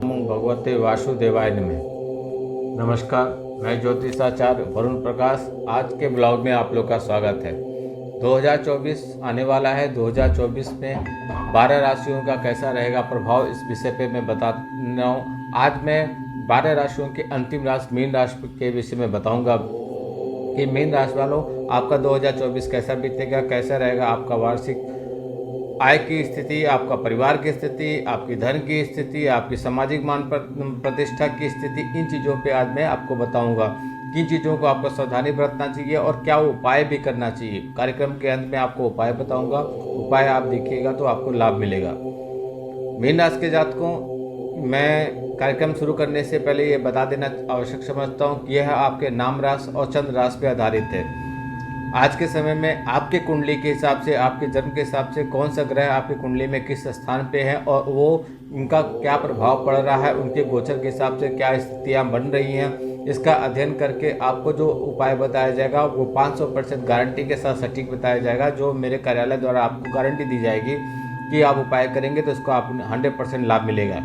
नमो भगवते वासुदेवाय नमः। नमस्कार, मैं ज्योतिषाचार्य वरुण प्रकाश। आज के ब्लॉग में आप लोग का स्वागत है। 2024 आने वाला है। 2024 में 12 राशियों का कैसा रहेगा प्रभाव, इस विषय पे मैं बता रहा हूँ। आज मैं 12 राशियों की अंतिम राशि मीन राशि के विषय में बताऊंगा कि मीन राशि वालों आपका 2024 कैसा बीतेगा, कैसा रहेगा आपका वार्षिक आय की स्थिति, आपका परिवार की स्थिति, आपकी धन की स्थिति, आपकी सामाजिक मान प्रतिष्ठा की स्थिति। इन चीज़ों पे आज मैं आपको बताऊंगा किन चीज़ों को आपको सावधानी बरतना चाहिए और क्या उपाय भी करना चाहिए। कार्यक्रम के अंत में आपको उपाय बताऊंगा। उपाय आप देखिएगा तो आपको लाभ मिलेगा। मीन राशि के जातकों, मैं कार्यक्रम शुरू करने से पहले ये बता देना आवश्यक समझता हूँ कि यह आपके नाम राशि और चंद्र राशि पर आधारित है। आज के समय में आपके कुंडली के हिसाब से, आपके जन्म के हिसाब से कौन सा ग्रह आपकी कुंडली में किस स्थान पे है और वो उनका क्या प्रभाव पड़ रहा है, उनके गोचर के हिसाब से क्या स्थितियाँ बन रही हैं, इसका अध्ययन करके आपको जो उपाय बताया जाएगा वो 500% गारंटी के साथ सटीक बताया जाएगा। जो मेरे कार्यालय द्वारा आपको गारंटी दी जाएगी कि आप उपाय करेंगे तो इसको आप 100% लाभ मिलेगा।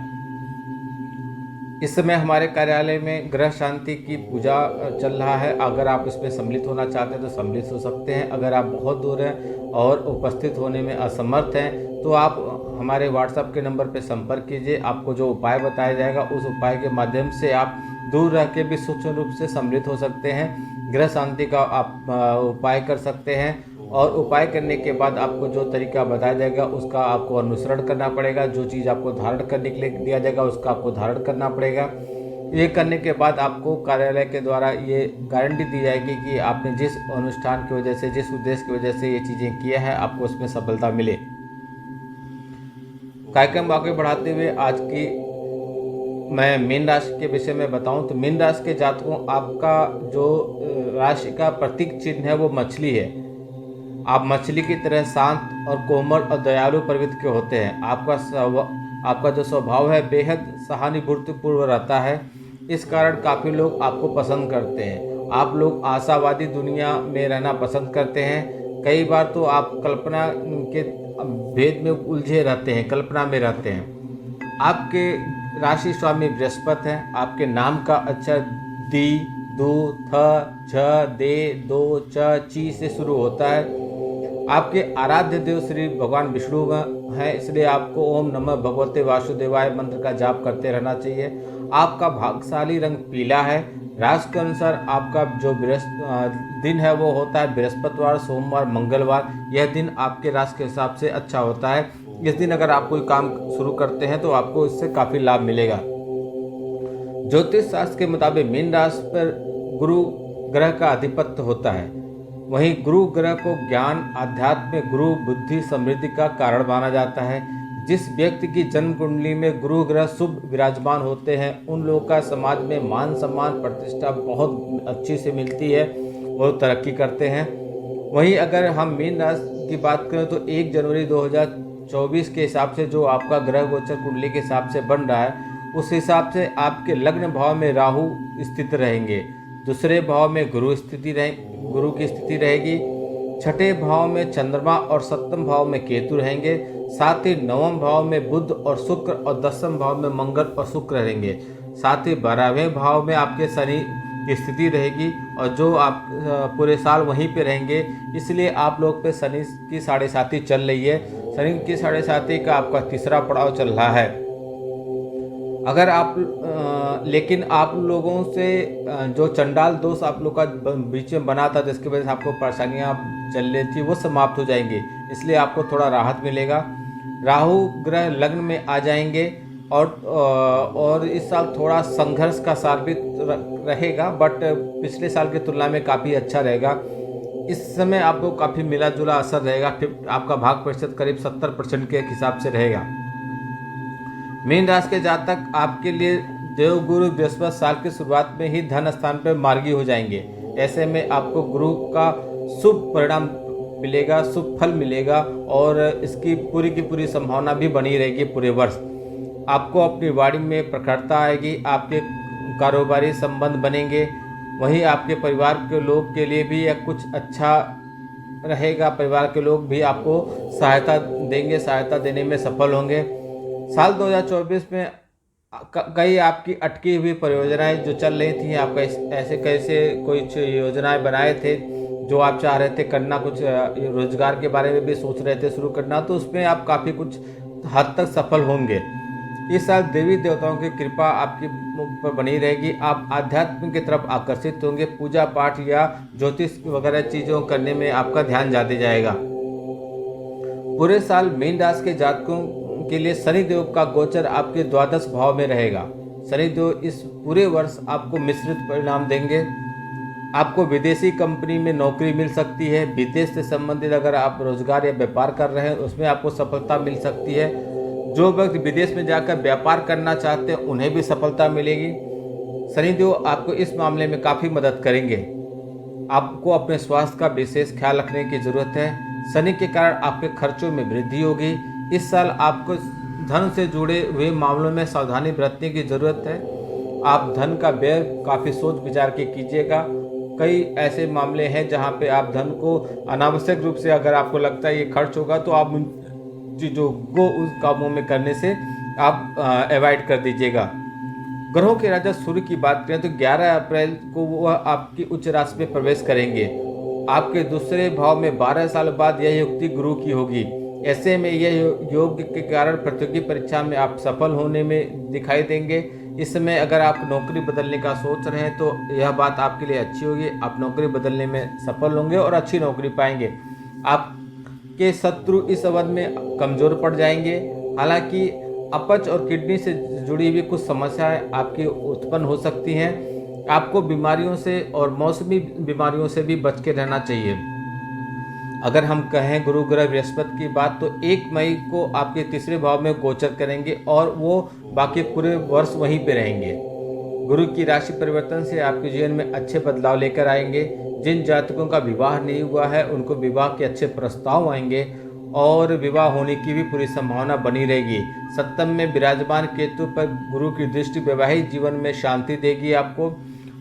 इस समय हमारे कार्यालय में ग्रह शांति की पूजा चल रहा है। अगर आप इसमें सम्मिलित होना चाहते हैं तो सम्मिलित हो सकते हैं। अगर आप बहुत दूर हैं और उपस्थित होने में असमर्थ हैं तो आप हमारे व्हाट्सएप के नंबर पर संपर्क कीजिए। आपको जो उपाय बताया जाएगा उस उपाय के माध्यम से आप दूर रह के भी सूक्ष्म रूप से सम्मिलित हो सकते हैं। ग्रह शांति का आप उपाय कर सकते हैं और उपाय करने के बाद आपको जो तरीका बताया जाएगा उसका आपको अनुसरण करना पड़ेगा। जो चीज़ आपको धारण करने के लिए दिया जाएगा उसका आपको धारण करना पड़ेगा। ये करने के बाद आपको कार्यालय के द्वारा ये गारंटी दी जाएगी कि आपने जिस अनुष्ठान की वजह से, जिस उद्देश्य की वजह से ये चीज़ें किया है, आपको उसमें सफलता मिले। कार्यक्रम आगे बढ़ाते हुए आज की मैं मीन राशि के विषय में बताऊं तो मीन राशि के जातकों, आपका जो राशि का प्रतीक चिन्ह है वो मछली है। आप मछली की तरह शांत और कोमल और दयालु प्रवृत्ति के होते हैं। आपका जो स्वभाव है बेहद सहानुभूतिपूर्व रहता है। इस कारण काफ़ी लोग आपको पसंद करते हैं। आप लोग आशावादी दुनिया में रहना पसंद करते हैं। कई बार तो आप कल्पना के भेद में उलझे रहते हैं, कल्पना में रहते हैं। आपके राशि स्वामी बृहस्पति हैं। आपके नाम का अक्षर दी, दू, थ, झ, दे, दो, च, ची से शुरू होता है। आपके आराध्य देव श्री भगवान विष्णु हैं, इसलिए आपको ओम नमः भगवते वासुदेवाय मंत्र का जाप करते रहना चाहिए। आपका भाग्यशाली रंग पीला है। राशि के अनुसार आपका जो दिन है वो होता है बृहस्पतिवार, सोमवार, मंगलवार। यह दिन आपके राशि के हिसाब से अच्छा होता है। इस दिन अगर आप कोई काम शुरू करते हैं तो आपको इससे काफ़ी लाभ मिलेगा। ज्योतिष शास्त्र के मुताबिक मीन राशि पर गुरु ग्रह का आधिपत्य होता है। वहीं गुरु ग्रह को ज्ञान, आध्यात्म, गुरु बुद्धि, समृद्धि का कारण माना जाता है। जिस व्यक्ति की जन्म कुंडली में गुरु ग्रह शुभ विराजमान होते हैं उन लोगों का समाज में मान सम्मान प्रतिष्ठा बहुत अच्छी से मिलती है, वो तरक्की करते हैं। वहीं अगर हम मीन राशि की बात करें तो 1 जनवरी 2024 के हिसाब से जो आपका ग्रह गोचर कुंडली के हिसाब से बन रहा है उस हिसाब से आपके लग्न भाव में राहु स्थित रहेंगे। दूसरे भाव में गुरु की स्थिति रहेगी। छठे भाव में चंद्रमा और सप्तम भाव में केतु रहेंगे। साथ ही नवम भाव में बुध और शुक्र और दसम भाव में मंगल और शुक्र रहेंगे। साथ ही 12वें भाव में आपके शनि की स्थिति रहेगी और जो आप पूरे साल वहीं पे रहेंगे। इसलिए आप लोग पे शनि की 7.5 चल रही है। शनि की 7.5 का आपका तीसरा पड़ाव चल रहा है। अगर आप लेकिन आप लोगों से जो चंडाल दोष आप लोग का बीच में बना था जिसकी वजह से आपको परेशानियां चल रही थी वो समाप्त हो जाएंगी। इसलिए आपको थोड़ा राहत मिलेगा। राहु ग्रह लग्न में आ जाएंगे और इस साल थोड़ा संघर्ष का साल भी रहेगा, बट पिछले साल की तुलना में काफ़ी अच्छा रहेगा। इस समय आपको काफ़ी मिला जुला असर रहेगा। आपका भाग प्रतिशत करीब 70% के हिसाब से रहेगा। मीन राशि के जातक, आपके लिए देवगुरु बृहस्पति साल की शुरुआत में ही धन स्थान पर मार्गी हो जाएंगे। ऐसे में आपको गुरु का शुभ परिणाम मिलेगा, शुभ फल मिलेगा और इसकी पूरी की पूरी संभावना भी बनी रहेगी पूरे वर्ष। आपको अपनी वाणी में प्रखरता आएगी। आपके कारोबारी संबंध बनेंगे। वहीं आपके परिवार के लोग के लिए भी यह कुछ अच्छा रहेगा। परिवार के लोग भी आपको सहायता देंगे, सहायता देने में सफल होंगे। साल 2024 में कई आपकी अटकी हुई परियोजनाएं जो चल रही थी, आप ऐसे कैसे कुछ योजनाएं बनाए थे जो आप चाह रहे थे करना, कुछ रोजगार के बारे में भी सोच रहे थे शुरू करना, तो उसमें आप काफ़ी कुछ हद तक सफल होंगे। इस साल देवी देवताओं की कृपा आपकी ऊपर बनी रहेगी। आप आध्यात्म की तरफ आकर्षित होंगे। पूजा पाठ या ज्योतिष वगैरह चीज़ों करने में आपका ध्यान ज़्यादा जाएगा। पूरे साल मीन राशि के जातकों के लिए शनिदेव का गोचर आपके द्वादश भाव में रहेगा। शनिदेव इस पूरे वर्ष आपको मिश्रित परिणाम देंगे। आपको विदेशी कंपनी में नौकरी मिल सकती है। विदेश से संबंधित अगर आप रोजगार या व्यापार कर रहे हैं उसमें आपको सफलता मिल सकती है। जो व्यक्ति विदेश में जाकर व्यापार करना चाहते हैं उन्हें भी सफलता मिलेगी। शनिदेव आपको इस मामले में काफ़ी मदद करेंगे। आपको अपने स्वास्थ्य का विशेष ख्याल रखने की जरूरत है। शनि के कारण आपके खर्चों में वृद्धि होगी। इस साल आपको धन से जुड़े हुए मामलों में सावधानी बरतने की जरूरत है। आप धन का व्यय काफ़ी सोच विचार के कीजिएगा। कई ऐसे मामले हैं जहां पे आप धन को अनावश्यक रूप से अगर आपको लगता है ये खर्च होगा तो आप उन चीज़ों को उस कामों में करने से आप अवॉइड कर दीजिएगा। ग्रहों के राजा सूर्य की बात करें तो 11 अप्रैल को वह आपकी उच्च राशि में प्रवेश करेंगे। आपके दूसरे भाव में 12 साल बाद यह युक्ति गुरु की होगी। ऐसे में यह योग के कारण प्रतियोगी परीक्षा में आप सफल होने में दिखाई देंगे। इस समय अगर आप नौकरी बदलने का सोच रहे हैं तो यह बात आपके लिए अच्छी होगी। आप नौकरी बदलने में सफल होंगे और अच्छी नौकरी पाएंगे। आपके शत्रु इस अवधि में कमजोर पड़ जाएंगे। हालांकि अपच और किडनी से जुड़ी हुई कुछ समस्याएं आपकी उत्पन्न हो सकती हैं। आपको बीमारियों से और मौसमी बीमारियों से भी बच के रहना चाहिए। अगर हम कहें गुरु ग्रह बृहस्पति की बात तो 1 मई को आपके तीसरे भाव में गोचर करेंगे और वो बाकी पूरे वर्ष वहीं पे रहेंगे। गुरु की राशि परिवर्तन से आपके जीवन में अच्छे बदलाव लेकर आएंगे। जिन जातकों का विवाह नहीं हुआ है उनको विवाह के अच्छे प्रस्ताव आएंगे और विवाह होने की भी पूरी संभावना बनी रहेगी। सप्तम में विराजमान केतु पर गुरु की दृष्टि वैवाहिक जीवन में शांति देगी आपको।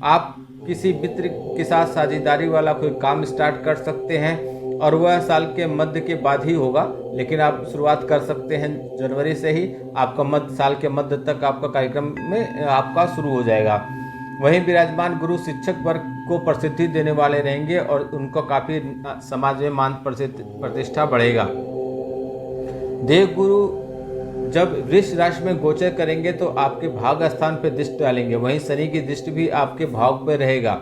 आप किसी मित्र के साथ साझेदारी वाला कोई काम स्टार्ट कर सकते हैं और वह साल के मध्य के बाद ही होगा, लेकिन आप शुरुआत कर सकते हैं जनवरी से ही। आपका साल के मध्य तक आपका कार्यक्रम में आपका शुरू हो जाएगा। वहीं विराजमान गुरु शिक्षक वर्ग को प्रसिद्धि देने वाले रहेंगे और उनको काफ़ी समाज में मान प्रतिष्ठा बढ़ेगा। देवगुरु जब वृष राशि में गोचर करेंगे तो आपके भाग स्थान पर दृष्टि डालेंगे। वहीं शनि की दृष्टि भी आपके भाव पर रहेगा।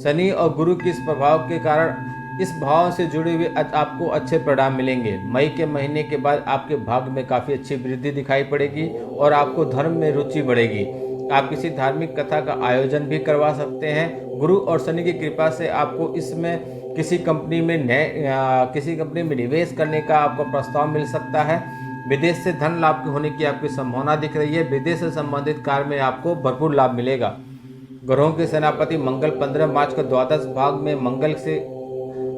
शनि और गुरु के इस प्रभाव के कारण इस भाव से जुड़े हुए आपको अच्छे परिणाम मिलेंगे। मई के महीने के बाद आपके भाग्य में काफ़ी अच्छी वृद्धि दिखाई पड़ेगी और आपको धर्म में रुचि बढ़ेगी। आप किसी धार्मिक कथा का आयोजन भी करवा सकते हैं। गुरु और शनि की कृपा से आपको इसमें किसी कंपनी में निवेश करने का आपको प्रस्ताव मिल सकता है। विदेश से धन लाभ होने की आपकी संभावना दिख रही है। विदेश से संबंधित कार्य में आपको भरपूर लाभ मिलेगा। ग्रहों के सेनापति मंगल 15 मार्च को द्वादश भाग में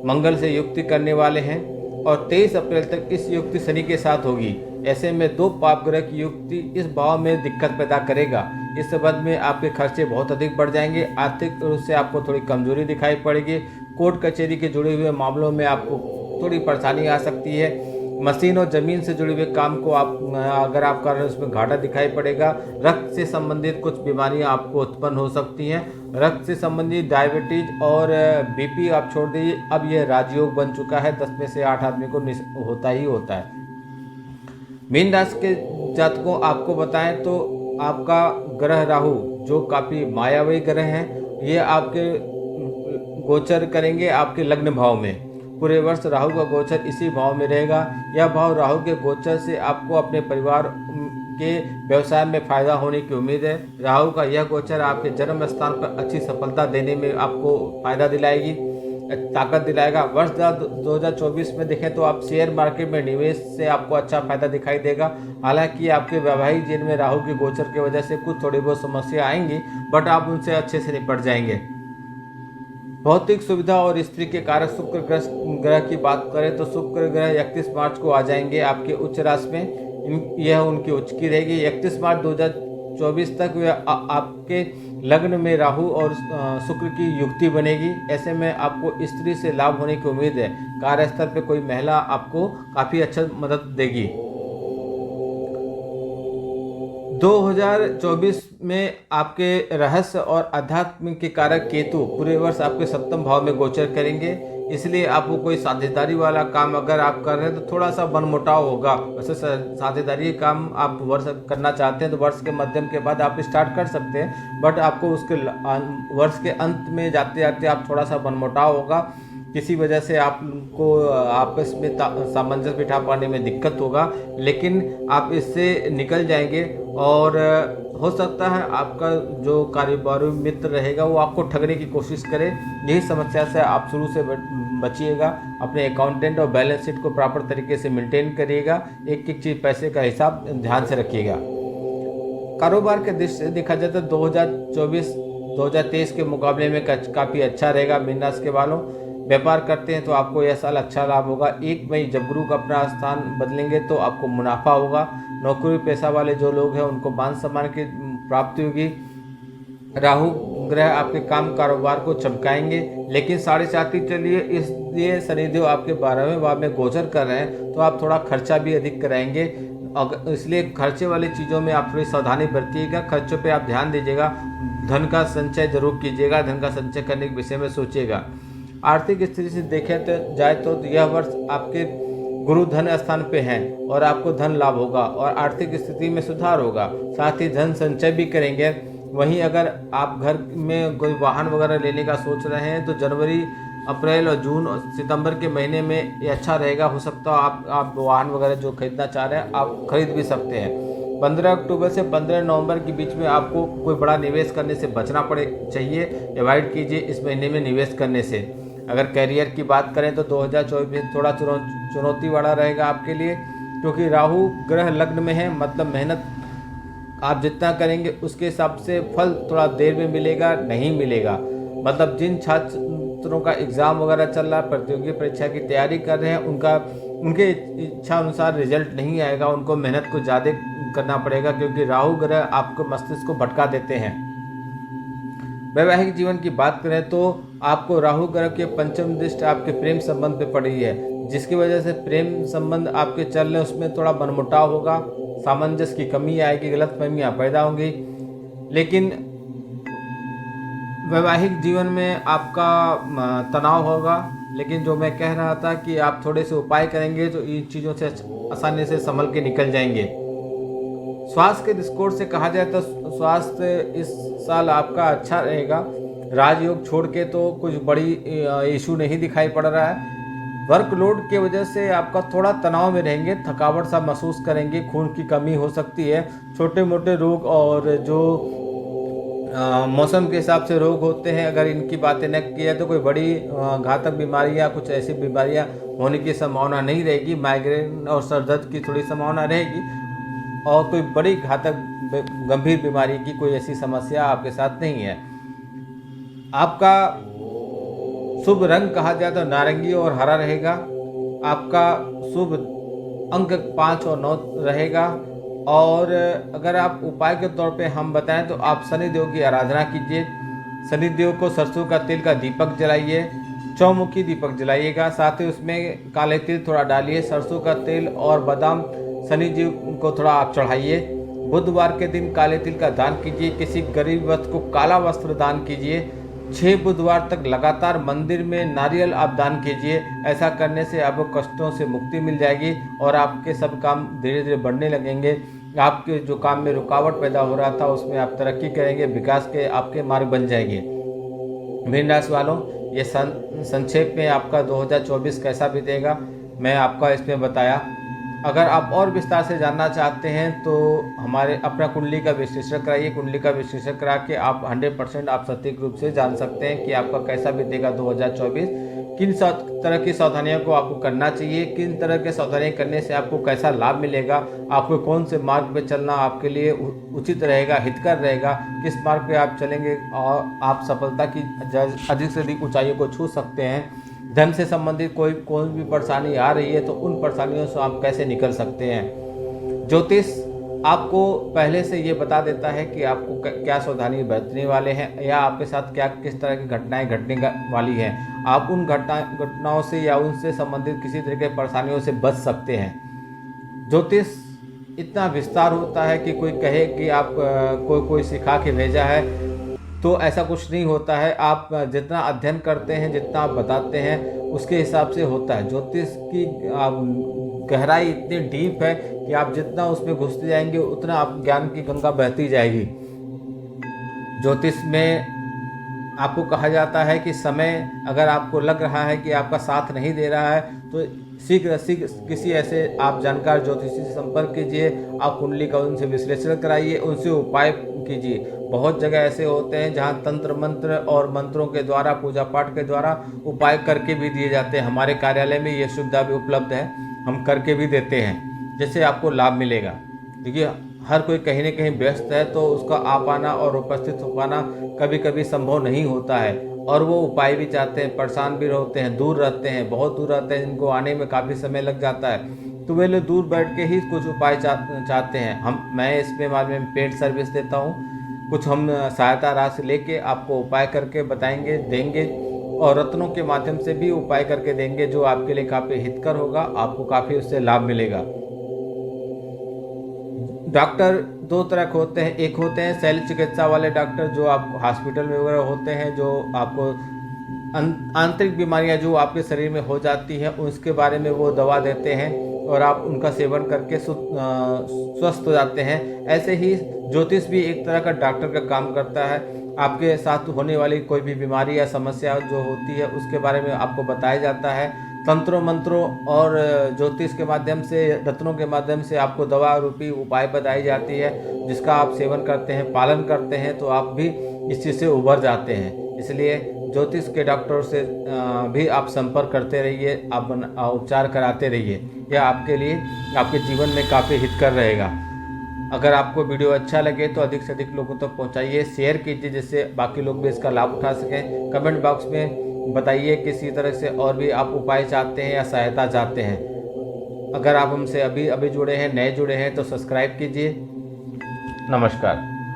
मंगल से युक्ति करने वाले हैं और 23 अप्रैल तक इस युक्ति शनि के साथ होगी। ऐसे में 2 पाप ग्रह की युक्ति इस भाव में दिक्कत पैदा करेगा। इस संबंध में आपके खर्चे बहुत अधिक बढ़ जाएंगे। आर्थिक रूप से आपको थोड़ी कमजोरी दिखाई पड़ेगी। कोर्ट कचहरी के जुड़े हुए मामलों में आपको थोड़ी परेशानी आ सकती है। मशीन और जमीन से जुड़े हुए काम को अगर आप कर रहे हैं उसमें घाटा दिखाई पड़ेगा। रक्त से संबंधित कुछ बीमारियां आपको उत्पन्न हो सकती हैं। रक्त से संबंधित डायबिटीज और बीपी आप छोड़ दीजिए, अब यह राजयोग बन चुका है। 10 में से 8 आदमी को होता ही होता है। मीन राशि के जातकों आपको बताएं तो आपका ग्रह राहु जो काफ़ी मायावी ग्रह हैं, ये आपके गोचर करेंगे आपके लग्न भाव में। पूरे वर्ष राहु का गोचर इसी भाव में रहेगा। यह भाव राहु के गोचर से आपको अपने परिवार के व्यवसाय में फायदा होने की उम्मीद है। राहु का यह गोचर आपके जन्म स्थान पर अच्छी सफलता देने में आपको फायदा दिलाएगी, ताकत दिलाएगा। वर्ष 2024 में देखें तो आप शेयर मार्केट में निवेश से आपको अच्छा फायदा दिखाई देगा। हालांकि आपके वैवाहिक जीवन में राहु के गोचर की वजह से कुछ थोड़ी बहुत समस्या आएंगी, बट आप उनसे अच्छे से निपट जाएंगे। भौतिक सुविधा और स्त्री के कारक शुक्र ग्रह की बात करें तो शुक्र ग्रह 31 मार्च को आ जाएंगे आपके उच्च राशि में। यह उनकी उच्च की रहेगी। 31 मार्च 2024 तक वे आपके लग्न में राहु और शुक्र की युक्ति बनेगी। ऐसे में आपको स्त्री से लाभ होने की उम्मीद है। कार्यस्थल पे कोई महिला आपको काफ़ी अच्छा मदद देगी। 2024 में आपके रहस्य और अध्यात्म के कारक केतु पूरे वर्ष आपके सप्तम भाव में गोचर करेंगे। इसलिए आपको कोई साझेदारी वाला काम अगर आप कर रहे हैं तो थोड़ा सा मनमुटाव होगा। वैसे साझेदारी काम आप वर्ष करना चाहते हैं तो वर्ष के मध्यम के बाद आप स्टार्ट कर सकते हैं, बट आपको उसके वर्ष के अंत में जाते जाते आप थोड़ा सा मनमुटाव होगा। किसी वजह से आपको आपस में सामंजस्य बिठा पाने में दिक्कत होगा, लेकिन आप इससे निकल जाएंगे। और हो सकता है आपका जो कारोबारी मित्र रहेगा वो आपको ठगने की कोशिश करे। यही समस्या से आप शुरू से बचिएगा। अपने अकाउंटेंट और बैलेंस शीट को प्रॉपर तरीके से मेंटेन करिएगा। एक एक चीज़ पैसे का हिसाब ध्यान से रखिएगा। कारोबार के दृष्टि से देखा जाए तो 2023 के मुकाबले में काफ़ी अच्छा रहेगा। मीन राशि के वालों, व्यापार करते हैं तो आपको यह साल अच्छा लाभ होगा। 1 मई जब गुरु का अपना स्थान बदलेंगे तो आपको मुनाफा होगा। नौकरी पेशा वाले जो लोग हैं उनको मान सम्मान की प्राप्ति होगी। राहु ग्रह आपके काम कारोबार को चमकाएंगे, लेकिन 4.5 चलिए, इसलिए शनिदेव आपके 12वें भाव में गोचर कर रहे हैं तो आप थोड़ा खर्चा भी अधिक कराएंगे। इसलिए खर्चे वाली चीज़ों में आप थोड़ी सावधानी बरतिएगा। खर्चों पे आप ध्यान दीजिएगा। धन का संचय जरूर कीजिएगा। धन का संचय करने के विषय में सोचिएगा। आर्थिक स्थिति से देखें तो जाए तो यह वर्ष आपके गुरु धन स्थान पे हैं और आपको धन लाभ होगा और आर्थिक स्थिति में सुधार होगा। साथ ही धन संचय भी करेंगे। वहीं अगर आप घर में कोई वाहन वगैरह लेने का सोच रहे हैं तो जनवरी, अप्रैल और जून और सितंबर के महीने में ये अच्छा रहेगा। हो सकता है आप वाहन वगैरह जो खरीदना चाह रहे हैं आप खरीद भी सकते हैं। 15 अक्टूबर से 15 नवंबर के बीच में आपको कोई बड़ा निवेश करने से बचना चाहिए। अवॉइड कीजिए इस महीने में निवेश करने से। अगर कैरियर की बात करें तो 2024 थोड़ा चुनौती वाला रहेगा आपके लिए, क्योंकि राहु ग्रह लग्न में है। मतलब मेहनत आप जितना करेंगे उसके हिसाब से फल थोड़ा देर में मिलेगा, नहीं मिलेगा। मतलब जिन छात्रों का एग्ज़ाम वगैरह चल रहा है, प्रतियोगी परीक्षा की तैयारी कर रहे हैं, उनके इच्छा अनुसार रिजल्ट नहीं आएगा। उनको मेहनत को ज़्यादा करना पड़ेगा, क्योंकि राहु ग्रह आपको मस्तिष्क को भटका देते हैं। वैवाहिक जीवन की बात करें तो आपको राहु ग्रह के पंचम दृष्टि आपके प्रेम संबंध पे पड़ी है, जिसकी वजह से प्रेम संबंध आपके चल रहे उसमें थोड़ा मनमुटाव होगा। सामंजस्य की कमी आएगी, गलतफहमियां पैदा होंगी। लेकिन वैवाहिक जीवन में आपका तनाव होगा। लेकिन जो मैं कह रहा था कि आप थोड़े से उपाय करेंगे तो इन चीज़ों से आसानी से संभल के निकल जाएंगे। स्वास्थ्य के दृष्टिकोण से कहा जाए तो स्वास्थ्य इस साल आपका अच्छा रहेगा। राजयोग छोड़ के तो कुछ बड़ी इशू नहीं दिखाई पड़ रहा है। वर्कलोड की वजह से आपका थोड़ा तनाव में रहेंगे, थकावट सा महसूस करेंगे, खून की कमी हो सकती है। छोटे मोटे रोग और जो मौसम के हिसाब से रोग होते हैं, अगर इनकी बातें न की जाए तो कोई बड़ी घातक बीमारियां, कुछ ऐसी बीमारियां होने की संभावना नहीं रहेगी। माइग्रेन और सर दर्द की थोड़ी संभावना रहेगी और कोई बड़ी घातक गंभीर बीमारी की कोई ऐसी समस्या आपके साथ नहीं है। आपका शुभ रंग कहा जाए तो नारंगी और हरा रहेगा। आपका शुभ अंक 5 और 9 रहेगा। और अगर आप उपाय के तौर पे हम बताएं तो आप शनिदेव की आराधना कीजिए। शनिदेव को सरसों का तेल का दीपक जलाइए, चौमुखी दीपक जलाइएगा। साथ ही उसमें काले तिल थोड़ा डालिए, सरसों का तेल और बादाम शनि जी को थोड़ा आप चढ़ाइए। बुधवार के दिन काले तिल का दान कीजिए। किसी गरीब वस्त्र को काला वस्त्र दान कीजिए। 6 बुधवार तक लगातार मंदिर में नारियल आप दान कीजिए। ऐसा करने से आपको कष्टों से मुक्ति मिल जाएगी और आपके सब काम धीरे धीरे बढ़ने लगेंगे। आपके जो काम में रुकावट पैदा हो रहा था उसमें आप तरक्की करेंगे, विकास के आपके मार्ग बन जाएंगे। मीन राशि वालों, ये संक्षेप में आपका 2024 कैसा बीतेगा मैं आपका इसमें बताया। अगर आप और विस्तार से जानना चाहते हैं तो हमारे अपना कुंडली का विश्लेषण कराइए। कुंडली का विश्लेषण करा के आप 100% आप सटीक रूप से जान सकते हैं कि आपका कैसा बीतेगा 2024। किन तरह की सावधानियों को आपको करना चाहिए, किन तरह के सावधानियाँ करने से आपको कैसा लाभ मिलेगा, आपको कौन से मार्ग पे चलना आपके लिए उचित रहेगा, हितकर रहेगा, किस मार्ग पे आप चलेंगे और आप सफलता की अधिक से अधिक ऊंचाइयों को छू सकते हैं। धन से संबंधित कोई भी परेशानी आ रही है तो उन परेशानियों से आप कैसे निकल सकते हैं। ज्योतिष आपको पहले से ये बता देता है कि आपको क्या सावधानी बरतने वाले हैं या आपके साथ क्या किस तरह की घटनाएं घटने वाली हैं। आप उन घटनाओं से या उनसे संबंधित किसी तरह के परेशानियों से बच सकते हैं। ज्योतिष इतना विस्तार होता है कि कोई कहे कि आप कोई सिखा के भेजा है, तो ऐसा कुछ नहीं होता है। आप जितना अध्ययन करते हैं, जितना आप बताते हैं, उसके हिसाब से होता है। ज्योतिष की गहराई इतनी डीप है कि आप जितना उसमें घुसते जाएंगे उतना आप ज्ञान की गंगा बहती जाएगी। ज्योतिष में आपको कहा जाता है कि समय अगर आपको लग रहा है कि आपका साथ नहीं दे रहा है, तो शीघ्र किसी ऐसे आप जानकार ज्योतिषी से संपर्क कीजिए। आप कुंडली का उनसे विश्लेषण कराइए, उनसे उपाय कीजिए। बहुत जगह ऐसे होते हैं जहां तंत्र मंत्र और मंत्रों के द्वारा, पूजा पाठ के द्वारा उपाय करके भी दिए जाते हैं। हमारे कार्यालय में ये सुविधा भी उपलब्ध है, हम करके भी देते हैं, जिससे आपको लाभ मिलेगा। देखिए, हर कोई कहीं ना कहीं व्यस्त है, तो उसका आ पाना और उपस्थित हो पाना कभी कभी संभव नहीं होता है। और वो उपाय भी चाहते हैं, परेशान भी होते हैं, दूर रहते हैं, बहुत दूर रहते हैं, जिनको आने में काफ़ी समय लग जाता है। तो वे लोग दूर बैठ के ही कुछ उपाय चाहते हैं। मैं इसमें बारे में पेड सर्विस देता हूँ। कुछ हम सहायता राशि लेके आपको उपाय करके बताएंगे, देंगे, और रत्नों के माध्यम से भी उपाय करके देंगे, जो आपके लिए काफ़ी हितकर होगा, आपको काफ़ी उससे लाभ मिलेगा। डॉक्टर दो तरह के होते हैं। एक होते हैं शल्य चिकित्सा वाले डॉक्टर, जो आपको हॉस्पिटल में वगैरह होते हैं, जो आपको आंतरिक बीमारियां जो आपके शरीर में हो जाती हैं उसके बारे में वो दवा देते हैं और आप उनका सेवन करके स्वस्थ हो जाते हैं। ऐसे ही ज्योतिष भी एक तरह का डॉक्टर का काम करता है। आपके साथ होने वाली कोई भी बीमारी या समस्या जो होती है उसके बारे में आपको बताया जाता है। तंत्रों मंत्रों और ज्योतिष के माध्यम से, रत्नों के माध्यम से आपको दवा रूपी उपाय बताई जाती है, जिसका आप सेवन करते हैं, पालन करते हैं, तो आप भी इस चीज़ से उभर जाते हैं। इसलिए ज्योतिष के डॉक्टर से भी आप संपर्क करते रहिए, आप उपचार कराते रहिए। यह आपके लिए, आपके जीवन में काफ़ी हितकर रहेगा। अगर आपको वीडियो अच्छा लगे तो अधिक से अधिक लोगों तक पहुंचाइए, शेयर कीजिए, जिससे बाकी लोग भी इसका लाभ उठा सकें। कमेंट बॉक्स में बताइए किसी तरह से और भी आप उपाय चाहते हैं या सहायता चाहते हैं। अगर आप हमसे अभी जुड़े हैं, नए जुड़े हैं, तो सब्सक्राइब कीजिए। नमस्कार।